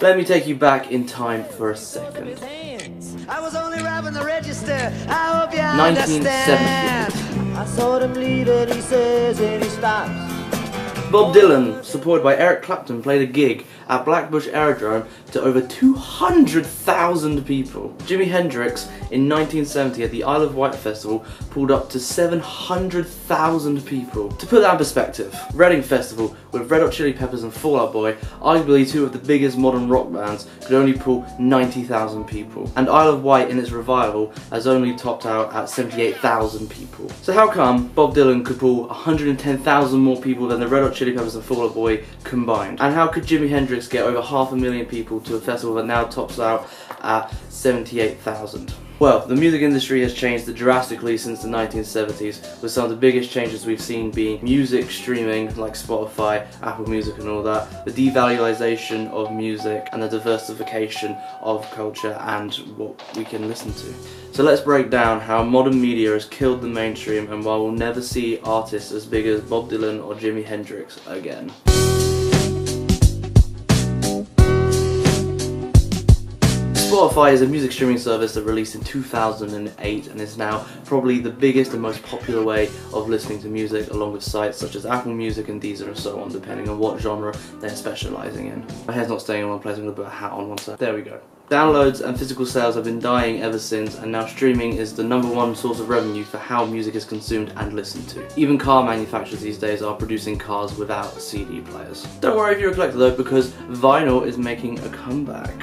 Let me take you back in time for a second. I was only rapping the register. I hope you understand. 1970. I saw him leave and he says and he stops. Bob Dylan, supported by Eric Clapton, played a gig at Blackbush Aerodrome to over 200,000 people. Jimi Hendrix in 1970 at the Isle of Wight Festival pulled up to 700,000 people. To put that in perspective, Reading Festival with Red Hot Chili Peppers and Fall Out Boy, arguably two of the biggest modern rock bands, could only pull 90,000 people. And Isle of Wight in its revival has only topped out at 78,000 people. So how come Bob Dylan could pull 110,000 more people than the Red Hot Chili Peppers and Fall Out Boy combined? And how could Jimi Hendrix get over 500,000 people to a festival that now tops out at 78,000? Well, the music industry has changed drastically since the 1970s, with some of the biggest changes we've seen being music streaming like Spotify, Apple Music and all that, the devaluation of music and the diversification of culture and what we can listen to. So let's break down how modern media has killed the mainstream and why we'll never see artists as big as Bob Dylan or Jimi Hendrix again. Spotify is a music streaming service that released in 2008 and is now probably the biggest and most popular way of listening to music, along with sites such as Apple Music and Deezer and so on, depending on what genre they're specialising in. My hair's not staying in one place, I'm going to put a hat on one side. There we go. Downloads and physical sales have been dying ever since, and now streaming is the #1 source of revenue for how music is consumed and listened to. Even car manufacturers these days are producing cars without CD players. Don't worry if you're a collector though, because vinyl is making a comeback.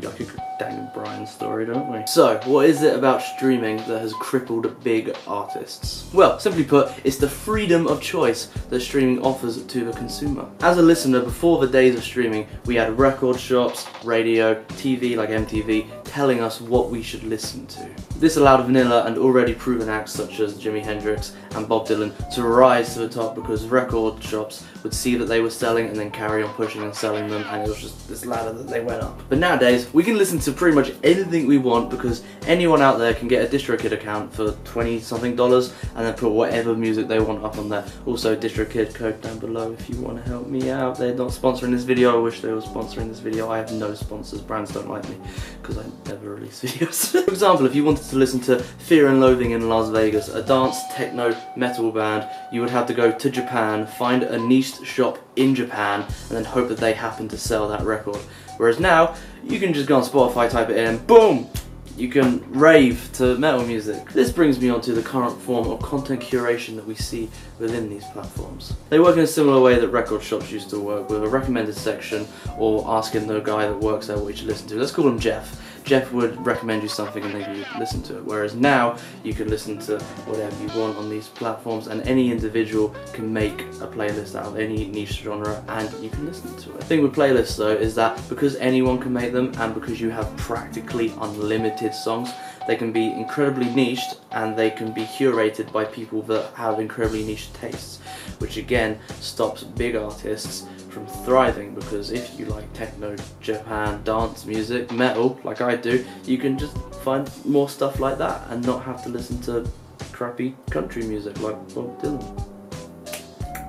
Like a Daniel Bryan story, don't we? So, what is it about streaming that has crippled big artists? Well, simply put, it's the freedom of choice that streaming offers to the consumer. As a listener, before the days of streaming, we had record shops, radio, TV like MTV, telling us what we should listen to. This allowed vanilla and already proven acts such as Jimi Hendrix and Bob Dylan to rise to the top, because record shops would see that they were selling and then carry on pushing and selling them, and it was just this ladder that they went up. But nowadays, we can listen to pretty much anything we want, because anyone out there can get a DistroKid account for $20-something and then put whatever music they want up on there. Also, DistroKid code down below if you want to help me out. They're not sponsoring this video. I wish they were sponsoring this video. I have no sponsors. Brands don't like me because I never release videos. For example, if you wanted to listen to Fear and Loathing in Las Vegas, a dance, techno, metal band, you would have to go to Japan, find a niche shop in Japan, and then hope that they happen to sell that record. Whereas now, you can just go on Spotify, type it in, and boom! You can rave to metal music. This brings me on to the current form of content curation that we see within these platforms. They work in a similar way that record shops used to work, with a recommended section or asking the guy that works there what you should listen to. Let's call him Jeff. Jeff would recommend you something and then you listen to it, whereas now you can listen to whatever you want on these platforms, and any individual can make a playlist out of any niche genre and you can listen to it. The thing with playlists though is that because anyone can make them and because you have practically unlimited songs, they can be incredibly niched and they can be curated by people that have incredibly niche tastes, which again stops big artists from thriving, because if you like techno, Japan, dance music, metal, like I do, you can just find more stuff like that and not have to listen to crappy country music like Bob Dylan.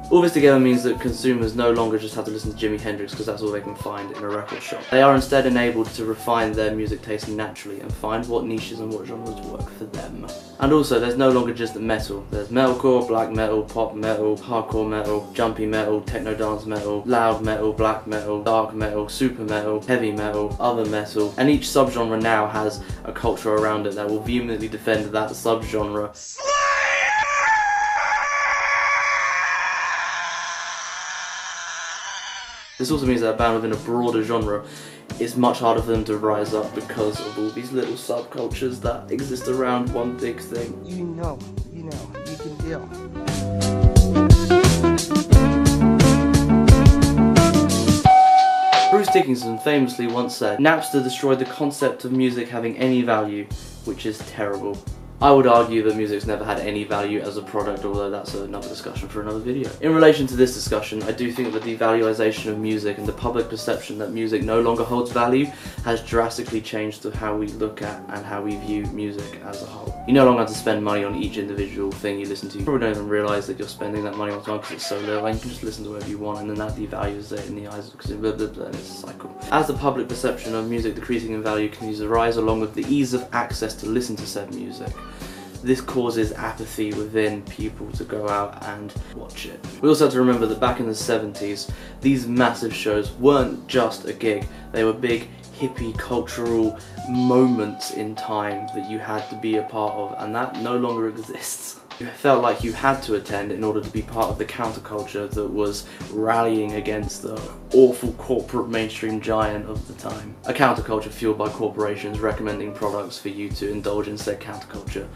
All this together means that consumers no longer just have to listen to Jimi Hendrix because that's all they can find in a record shop. They are instead enabled to refine their music taste naturally and find what niches and what genres work for them. And also, there's no longer just metal. There's metalcore, black metal, pop metal, hardcore metal, jumpy metal, techno dance metal, loud metal, black metal, dark metal, super metal, heavy metal, other metal, and each subgenre now has a culture around it that will vehemently defend that subgenre. This also means that a band within a broader genre is much harder for them to rise up because of all these little subcultures that exist around one big thing. You know, you can deal. Bruce Dickinson famously once said, "Napster destroyed the concept of music having any value, which is terrible." I would argue that music's never had any value as a product, although that's another discussion for another video. In relation to this discussion, I do think that the devaluation of music and the public perception that music no longer holds value has drastically changed to how we look at and how we view music as a whole. You no longer have to spend money on each individual thing you listen to. You probably don't even realise that you're spending that money on time because it's so little, and you can just listen to whatever you want, and then that devalues it in the eyes because blah blah blah, and it's a cycle. As the public perception of music decreasing in value continues to rise, along with the ease of access to listen to said music, this causes apathy within people to go out and watch it. We also have to remember that back in the 70s, these massive shows weren't just a gig, they were big hippie cultural moments in time that you had to be a part of, and that no longer exists. You felt like you had to attend in order to be part of the counterculture that was rallying against the awful corporate mainstream giant of the time. A counterculture fueled by corporations recommending products for you to indulge in said counterculture,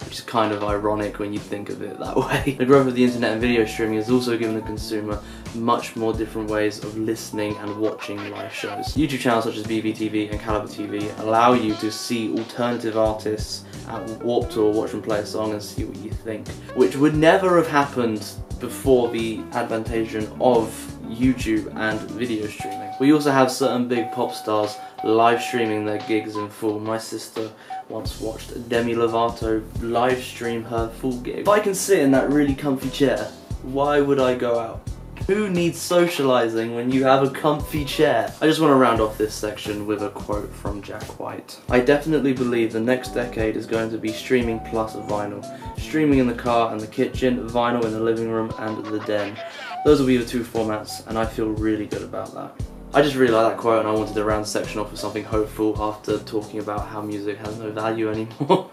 which is kind of ironic when you think of it that way. The growth of the internet and video streaming has also given the consumer much more different ways of listening and watching live shows. YouTube channels such as BBTV and Calibre TV allow you to see alternative artists at Warped Tour, watch them play a song and see what you think, which would never have happened before the advantation of YouTube and video streaming. We also have certain big pop stars live streaming their gigs in full. My sister once watched Demi Lovato live stream her full gig. If I can sit in that really comfy chair, why would I go out? Who needs socialising when you have a comfy chair? I just want to round off this section with a quote from Jack White. I definitely believe the next decade is going to be streaming plus vinyl. Streaming in the car and the kitchen, vinyl in the living room and the den. Those will be the two formats, and I feel really good about that. I just really like that quote, and I wanted to round the section off with something hopeful after talking about how music has no value anymore.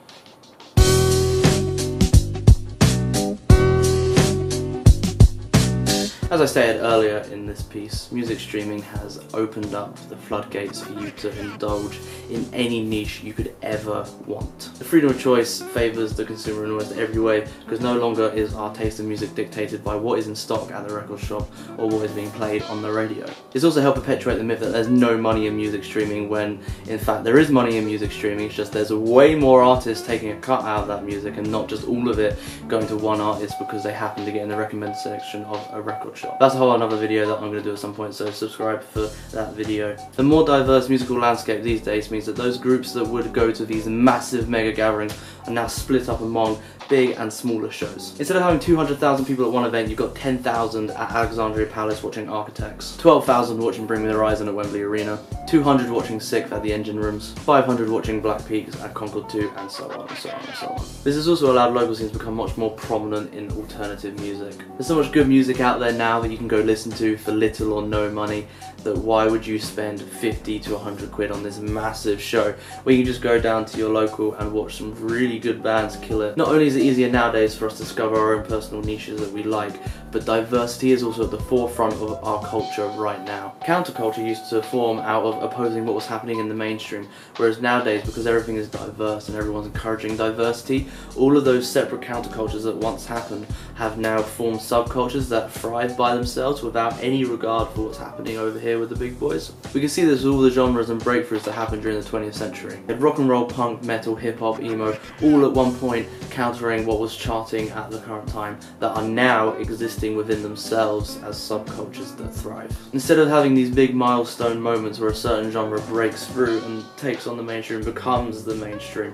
As I stated earlier in this piece, music streaming has opened up the floodgates for you to indulge in any niche you could ever want. The freedom of choice favours the consumer in almost every way, because no longer is our taste in music dictated by what is in stock at the record shop or what is being played on the radio. It's also helped perpetuate the myth that there's no money in music streaming, when in fact there is money in music streaming. It's just there's way more artists taking a cut out of that music and not just all of it going to one artist because they happen to get in the recommended section of a record shop. That's a whole another video that I'm going to do at some point, so subscribe for that video. The more diverse musical landscape these days means that those groups that would go to these massive mega gatherings are now split up among big and smaller shows. Instead of having 200,000 people at one event, you've got 10,000 at Alexandria Palace watching Architects, 12,000 watching Bring Me the Horizon at Wembley Arena, 200 watching Sixth at the Engine Rooms, 500 watching Black Peaks at Concord 2, and so on and so on and so on. This has also allowed local scenes to become much more prominent in alternative music. There's so much good music out there now that you can go listen to for little or no money, that why would you spend 50 to 100 quid on this massive show where you can just go down to your local and watch some really good bands kill it. Not only is it easier nowadays for us to discover our own personal niches that we like, but diversity is also at the forefront of our culture right now. Counterculture used to form out of opposing what was happening in the mainstream, whereas nowadays, because everything is diverse and everyone's encouraging diversity, all of those separate countercultures that once happened have now formed subcultures that thrive by themselves without any regard for what's happening over here with the big boys. We can see this with all the genres and breakthroughs that happened during the 20th century. You had rock and roll, punk, metal, hip hop, emo, all at one point countering what was charting at the current time, that are now existing within themselves as subcultures that thrive. Instead of having these big milestone moments where a certain genre breaks through and takes on the mainstream, becomes the mainstream,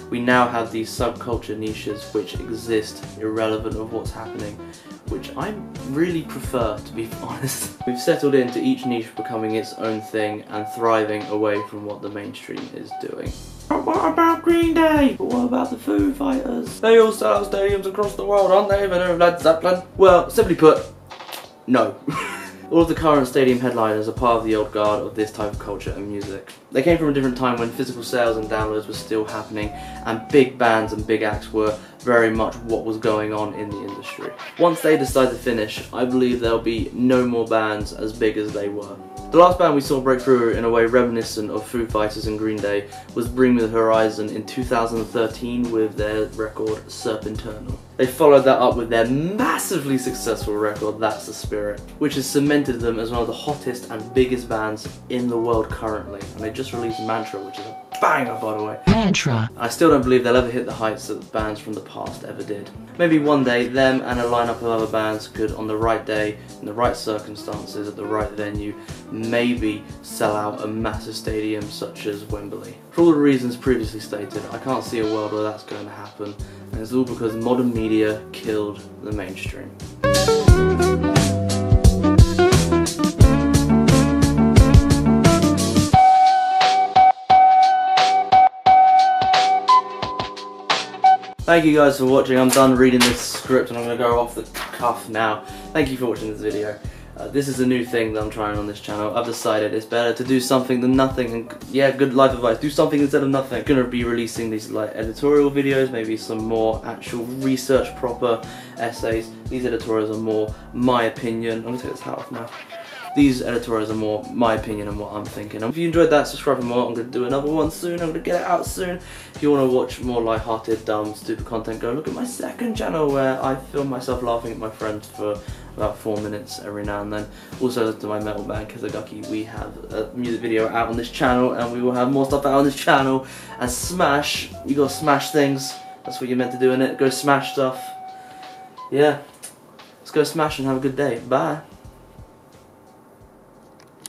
we now have these subculture niches which exist irrelevant of what's happening, which I really prefer, to be honest. We've settled into each niche becoming its own thing and thriving away from what the mainstream is doing. But what about Green Day? But what about the Foo Fighters? They all sell out stadiums across the world, aren't they? They don't have Led Zeppelin. Well, simply put, no. All of the current stadium headliners are part of the old guard of this type of culture and music. They came from a different time when physical sales and downloads were still happening, and big bands and big acts were very much what was going on in the industry. Once they decide to finish, I believe there'll be no more bands as big as they were. The last band we saw break through in a way reminiscent of Foo Fighters and Green Day was Bring Me the Horizon in 2013 with their record Serpenternal. They followed that up with their massively successful record That's the Spirit, which has cemented them as one of the hottest and biggest bands in the world currently. And they just released Mantra, which is a banger, by the way. Mantra. I still don't believe they'll ever hit the heights that bands from the past ever did. Maybe one day, them and a lineup of other bands could, on the right day, in the right circumstances, at the right venue, maybe sell out a massive stadium such as Wembley. For all the reasons previously stated, I can't see a world where that's going to happen, and it's all because modern media killed the mainstream. Thank you guys for watching. I'm done reading this script and I'm going to go off the cuff now. Thank you for watching this video. This is a new thing that I'm trying on this channel. I've decided it's better to do something than nothing, and yeah, good life advice, do something instead of nothing. I'm going to be releasing these like editorial videos, maybe some more actual research proper essays. These editorials are more my opinion. I'm going to take this hat off now. These editorials are more my opinion and what I'm thinking. If you enjoyed that, subscribe for more. I'm going to do another one soon. I'm going to get it out soon. If you want to watch more light-hearted, dumb, stupid content, go look at my second channel where I film myself laughing at my friends for about 4 minutes every now and then. Also listen to my metal band Kizagaki. We have a music video out on this channel, and we will have more stuff out on this channel. And smash, you gotta smash things. That's what you're meant to do, innit? Go smash stuff. Yeah. Let's go smash and have a good day. Bye.